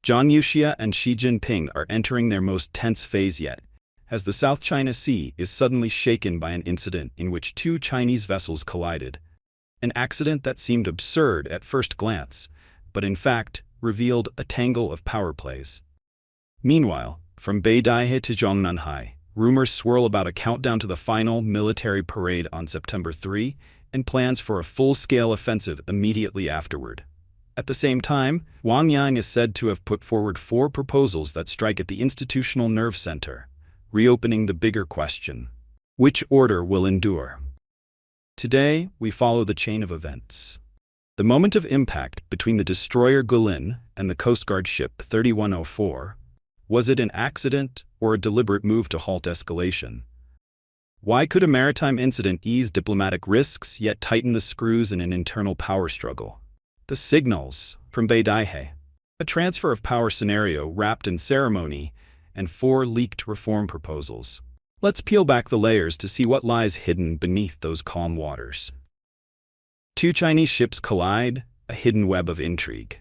Zhang Youxia and Xi Jinping are entering their most tense phase yet, as the South China Sea is suddenly shaken by an incident in which two Chinese vessels collided. An accident that seemed absurd at first glance, but in fact revealed a tangle of power plays. Meanwhile, from Beidaihe to Zhongnanhai, rumors swirl about a countdown to the final military parade on September 3 and plans for a full-scale offensive immediately afterward. At the same time, Wang Yang is said to have put forward 4 proposals that strike at the institutional nerve center, reopening the bigger question: which order will endure? Today, we follow the chain of events. The moment of impact between the destroyer Guilin and the Coast Guard ship 3104. Was it an accident or a deliberate move to halt escalation? Why could a maritime incident ease diplomatic risks yet tighten the screws in an internal power struggle? The signals from Beidaihe. A transfer of power scenario wrapped in ceremony and 4 leaked reform proposals. Let's peel back the layers to see what lies hidden beneath those calm waters. 2 Chinese ships collide, a hidden web of intrigue.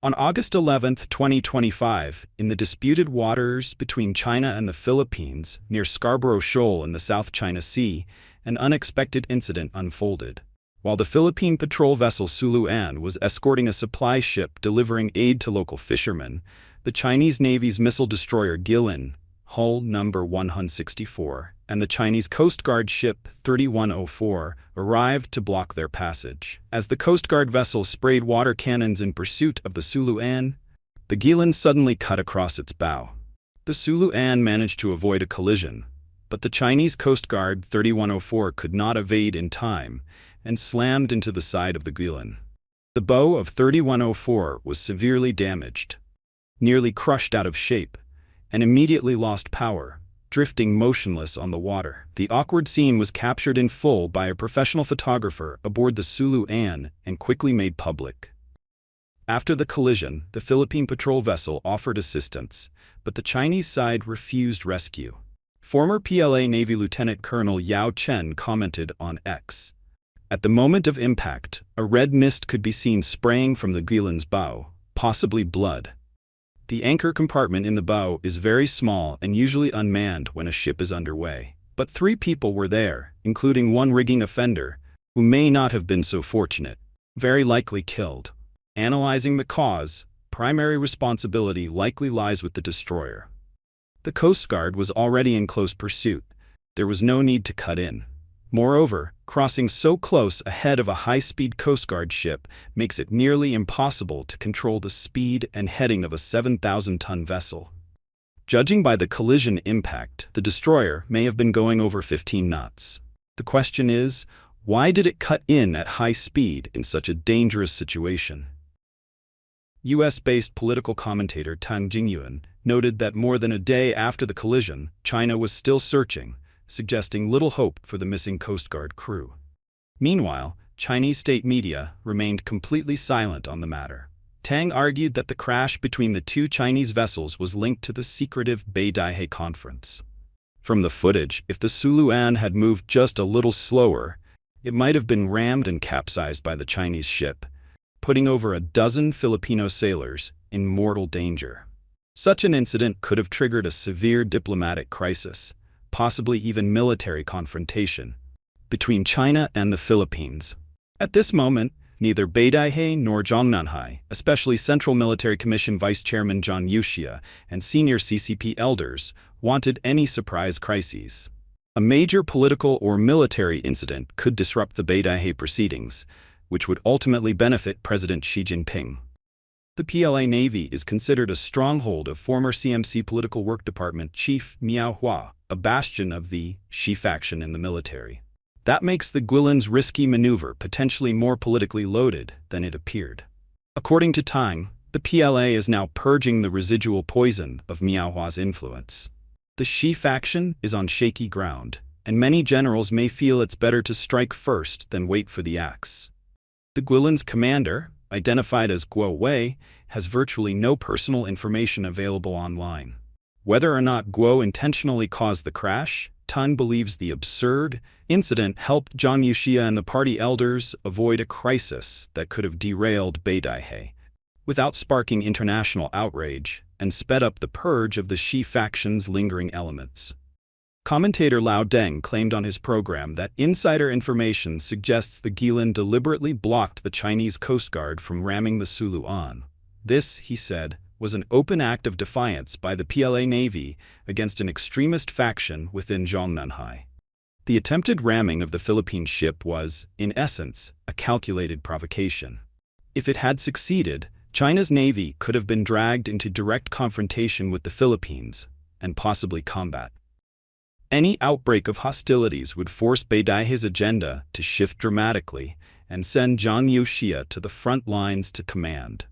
On August 11, 2025, in the disputed waters between China and the Philippines, near Scarborough Shoal in the South China Sea, an unexpected incident unfolded. While the Philippine patrol vessel Suluan was escorting a supply ship delivering aid to local fishermen, the Chinese Navy's missile destroyer Guilin, hull number 164, and the Chinese Coast Guard ship 3104 arrived to block their passage. As the Coast Guard vessel sprayed water cannons in pursuit of the Suluan, the Guilin suddenly cut across its bow. The Suluan managed to avoid a collision, but the Chinese Coast Guard 3104 could not evade in time and slammed into the side of the Guilin. The bow of 3104 was severely damaged, nearly crushed out of shape, and immediately lost power, drifting motionless on the water. The awkward scene was captured in full by a professional photographer aboard the Suluan and quickly made public. After the collision, the Philippine patrol vessel offered assistance, but the Chinese side refused rescue. Former PLA Navy Lieutenant Colonel Yao Chen commented on X. At the moment of impact, a red mist could be seen spraying from the Guilin's bow, possibly blood. The anchor compartment in the bow is very small and usually unmanned when a ship is underway. But 3 people were there, including one rigging offender, who may not have been so fortunate, very likely killed. Analyzing the cause, primary responsibility likely lies with the destroyer. The Coast Guard was already in close pursuit. There was no need to cut in. Moreover, crossing so close ahead of a high-speed Coast Guard ship makes it nearly impossible to control the speed and heading of a 7,000-ton vessel. Judging by the collision impact, the destroyer may have been going over 15 knots. The question is, why did it cut in at high speed in such a dangerous situation? US-based political commentator Tang Jingyuan noted that more than a day after the collision, China was still searching, suggesting little hope for the missing Coast Guard crew. Meanwhile, Chinese state media remained completely silent on the matter. Tang argued that the crash between the 2 Chinese vessels was linked to the secretive Beidaihe conference. From the footage, if the Suluan had moved just a little slower, it might have been rammed and capsized by the Chinese ship, putting over a dozen Filipino sailors in mortal danger. Such an incident could have triggered a severe diplomatic crisis, possibly even military confrontation, between China and the Philippines. At this moment, neither Beidaihe nor Zhongnanhai, especially Central Military Commission Vice Chairman Zhang Youxia and senior CCP elders, wanted any surprise crises. A major political or military incident could disrupt the Beidaihe proceedings, which would ultimately benefit President Xi Jinping. The PLA Navy is considered a stronghold of former CMC Political Work Department Chief Miao Hua, a bastion of the Xi faction in the military. That makes the Guilin's risky maneuver potentially more politically loaded than it appeared. According to Tang, the PLA is now purging the residual poison of Miao Hua's influence. The Xi faction is on shaky ground, and many generals may feel it's better to strike first than wait for the axe. The Guilin's commander, identified as Guo Wei, has virtually no personal information available online. Whether or not Guo intentionally caused the crash, Tang believes the absurd incident helped Zhang Youxia and the party elders avoid a crisis that could have derailed Beidaihe. without sparking international outrage, and sped up the purge of the Xi faction's lingering elements. Commentator Lao Deng claimed on his program that insider information suggests the Guilin deliberately blocked the Chinese Coast Guard from ramming the Sulu on. This, he said, was an open act of defiance by the PLA Navy against an extremist faction within Zhongnanhai. The attempted ramming of the Philippine ship was, in essence, a calculated provocation. If it had succeeded, China's navy could have been dragged into direct confrontation with the Philippines, and possibly combat. Any outbreak of hostilities would force Beidaihe's agenda to shift dramatically and send Zhang Youxia to the front lines to command.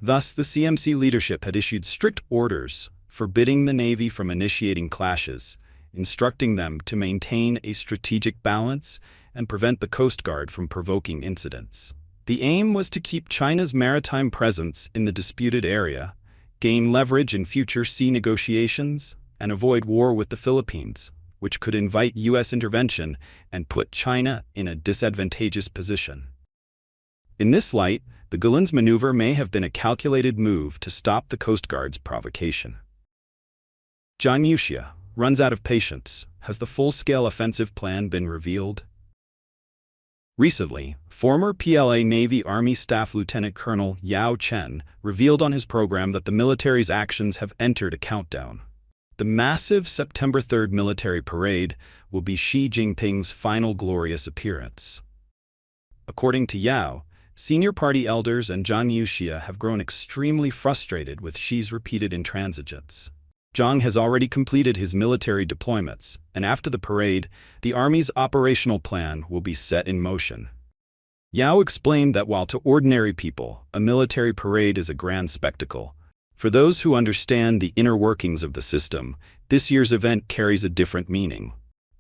Thus, the CMC leadership had issued strict orders forbidding the Navy from initiating clashes, instructing them to maintain a strategic balance and prevent the Coast Guard from provoking incidents. The aim was to keep China's maritime presence in the disputed area, gain leverage in future sea negotiations, and avoid war with the Philippines, which could invite U.S. intervention and put China in a disadvantageous position. In this light, the Guilin's maneuver may have been a calculated move to stop the Coast Guard's provocation. Zhang Youxia runs out of patience. Has the full-scale offensive plan been revealed? Recently, former PLA Navy Army Staff Lieutenant Colonel Yao Chen revealed on his program that the military's actions have entered a countdown. The massive September 3rd military parade will be Xi Jinping's final glorious appearance. According to Yao, senior party elders and Zhang Youxia have grown extremely frustrated with Xi's repeated intransigence. Zhang has already completed his military deployments, and after the parade, the Army's operational plan will be set in motion. Yao explained that while to ordinary people, a military parade is a grand spectacle, for those who understand the inner workings of the system, this year's event carries a different meaning.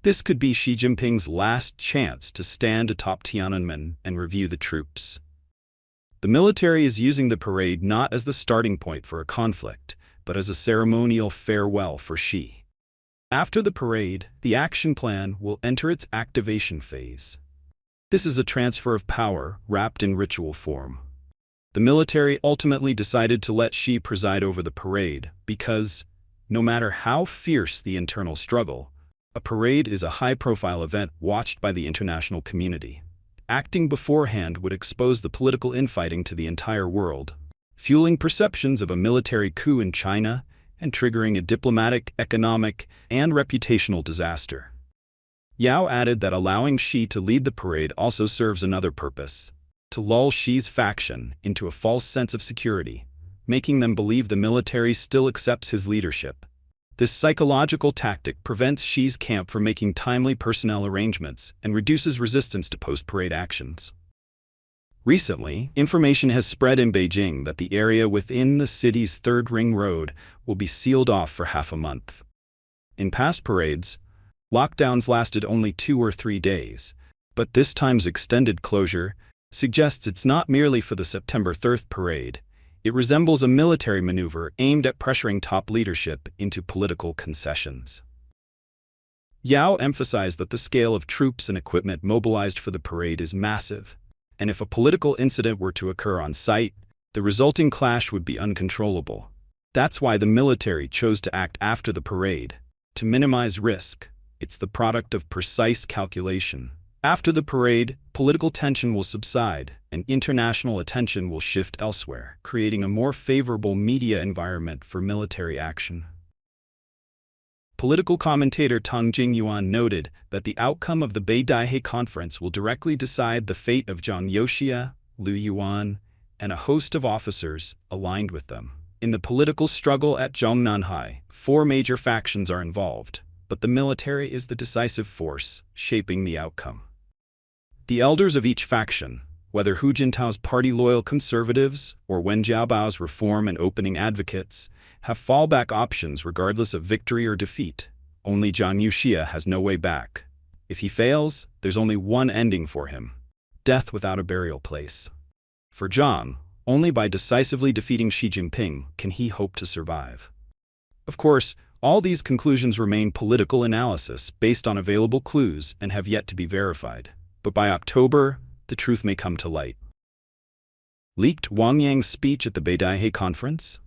This could be Xi Jinping's last chance to stand atop Tiananmen and review the troops. The military is using the parade not as the starting point for a conflict, but as a ceremonial farewell for Xi. After the parade, the action plan will enter its activation phase. This is a transfer of power wrapped in ritual form. The military ultimately decided to let Xi preside over the parade because, no matter how fierce the internal struggle, a parade is a high-profile event watched by the international community. Acting beforehand would expose the political infighting to the entire world, fueling perceptions of a military coup in China and triggering a diplomatic, economic, and reputational disaster. Yao added that allowing Xi to lead the parade also serves another purpose: to lull Xi's faction into a false sense of security, making them believe the military still accepts his leadership. This psychological tactic prevents Xi's camp from making timely personnel arrangements and reduces resistance to post-parade actions. Recently, information has spread in Beijing that the area within the city's Third Ring Road will be sealed off for half a month. In past parades, lockdowns lasted only 2 or 3 days, but this time's extended closure suggests it's not merely for the September 3rd parade. It resembles a military maneuver aimed at pressuring top leadership into political concessions. Yao emphasized that the scale of troops and equipment mobilized for the parade is massive, and if a political incident were to occur on site, the resulting clash would be uncontrollable. That's why the military chose to act after the parade, to minimize risk. It's the product of precise calculation. After the parade, political tension will subside, and international attention will shift elsewhere, creating a more favorable media environment for military action. Political commentator Tang Jingyuan noted that the outcome of the Beidaihe conference will directly decide the fate of Zhang Youxia, Liu Yuan, and a host of officers aligned with them. In the political struggle at Zhongnanhai, 4 major factions are involved, but the military is the decisive force shaping the outcome. The elders of each faction, whether Hu Jintao's party-loyal conservatives or Wen Jiabao's reform and opening advocates, have fallback options regardless of victory or defeat. Only Zhang Youxia has no way back. If he fails, there's only one ending for him: death without a burial place. For Zhang, only by decisively defeating Xi Jinping can he hope to survive. Of course, all these conclusions remain political analysis based on available clues and have yet to be verified. But by October, the truth may come to light. Leaked Wang Yang's speech at the Beidaihe conference?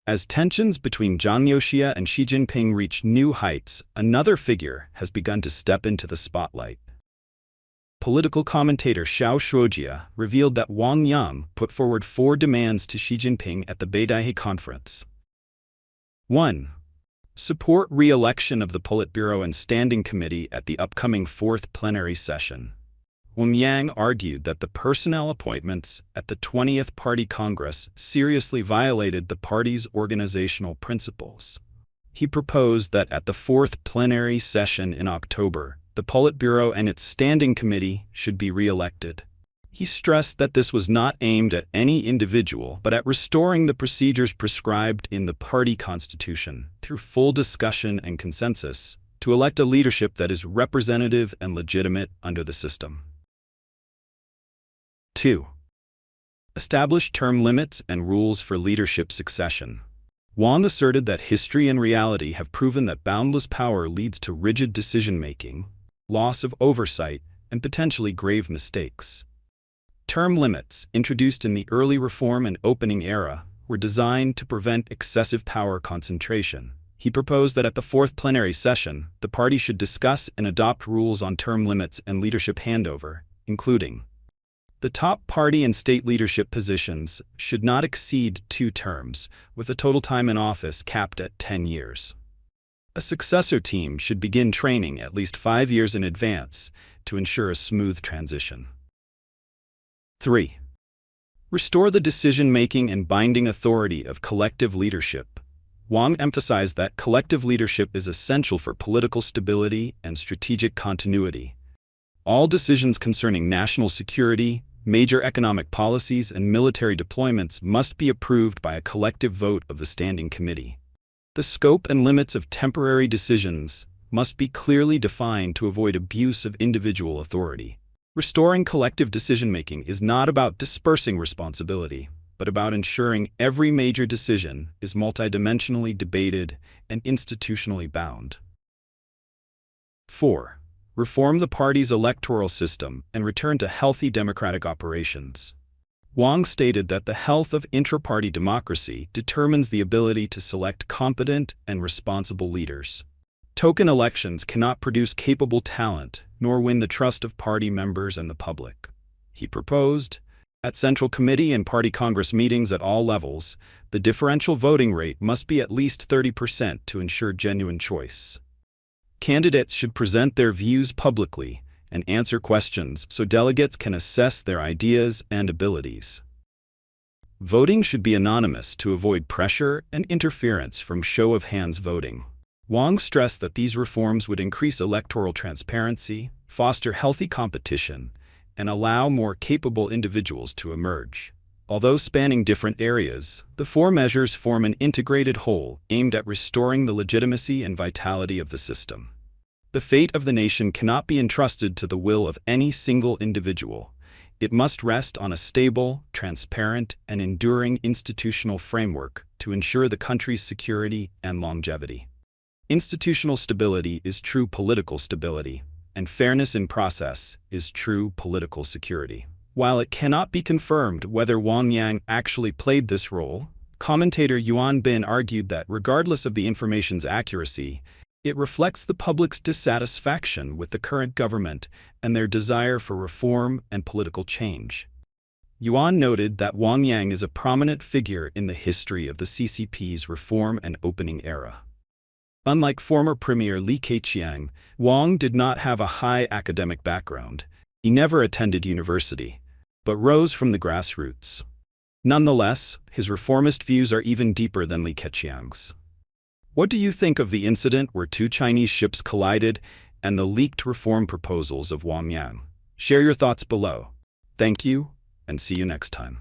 As tensions between Zhang Youxia and Xi Jinping reach new heights, another figure has begun to step into the spotlight. Political commentator Zhang Youxia revealed that Wang Yang put forward 4 demands to Xi Jinping at the Beidaihe conference. 1. Support re-election of the Politburo and Standing Committee at the upcoming 4th plenary session. Wang Yang argued that the personnel appointments at the 20th Party Congress seriously violated the party's organizational principles. He proposed that at the 4th plenary session in October, the Politburo and its Standing Committee should be re-elected. He stressed that this was not aimed at any individual, but at restoring the procedures prescribed in the party constitution through full discussion and consensus to elect a leadership that is representative and legitimate under the system. 2. Establish term limits and rules for leadership succession. Wang asserted that history and reality have proven that boundless power leads to rigid decision-making, loss of oversight, and potentially grave mistakes. Term limits, introduced in the early reform and opening era, were designed to prevent excessive power concentration. He proposed that at the 4th plenary session, the party should discuss and adopt rules on term limits and leadership handover, including the top party and state leadership positions should not exceed 2 terms, with the total time in office capped at 10 years. A successor team should begin training at least 5 years in advance to ensure a smooth transition. 3. Restore the decision-making and binding authority of collective leadership. Wang emphasized that collective leadership is essential for political stability and strategic continuity. All decisions concerning national security, major economic policies, and military deployments must be approved by a collective vote of the Standing Committee. The scope and limits of temporary decisions must be clearly defined to avoid abuse of individual authority. Restoring collective decision-making is not about dispersing responsibility, but about ensuring every major decision is multidimensionally debated and institutionally bound. 4. Reform the party's electoral system and return to healthy democratic operations. Wang stated that the health of intra-party democracy determines the ability to select competent and responsible leaders. Token elections cannot produce capable talent, nor win the trust of party members and the public. He proposed, at Central Committee and Party Congress meetings at all levels, the differential voting rate must be at least 30% to ensure genuine choice. Candidates should present their views publicly and answer questions so delegates can assess their ideas and abilities. Voting should be anonymous to avoid pressure and interference from show-of-hands voting. Wang stressed that these reforms would increase electoral transparency, foster healthy competition, and allow more capable individuals to emerge. Although spanning different areas, the 4 measures form an integrated whole aimed at restoring the legitimacy and vitality of the system. The fate of the nation cannot be entrusted to the will of any single individual. It must rest on a stable, transparent, and enduring institutional framework to ensure the country's security and longevity. Institutional stability is true political stability, and fairness in process is true political security. While it cannot be confirmed whether Wang Yang actually played this role, commentator Yuan Bin argued that regardless of the information's accuracy, it reflects the public's dissatisfaction with the current government and their desire for reform and political change. Yuan noted that Wang Yang is a prominent figure in the history of the CCP's reform and opening era. Unlike former Premier Li Keqiang, Wang did not have a high academic background. He never attended university, but rose from the grassroots. Nonetheless, his reformist views are even deeper than Li Keqiang's. What do you think of the incident where 2 Chinese ships collided and the leaked reform proposals of Wang Yang? Share your thoughts below. Thank you, and see you next time.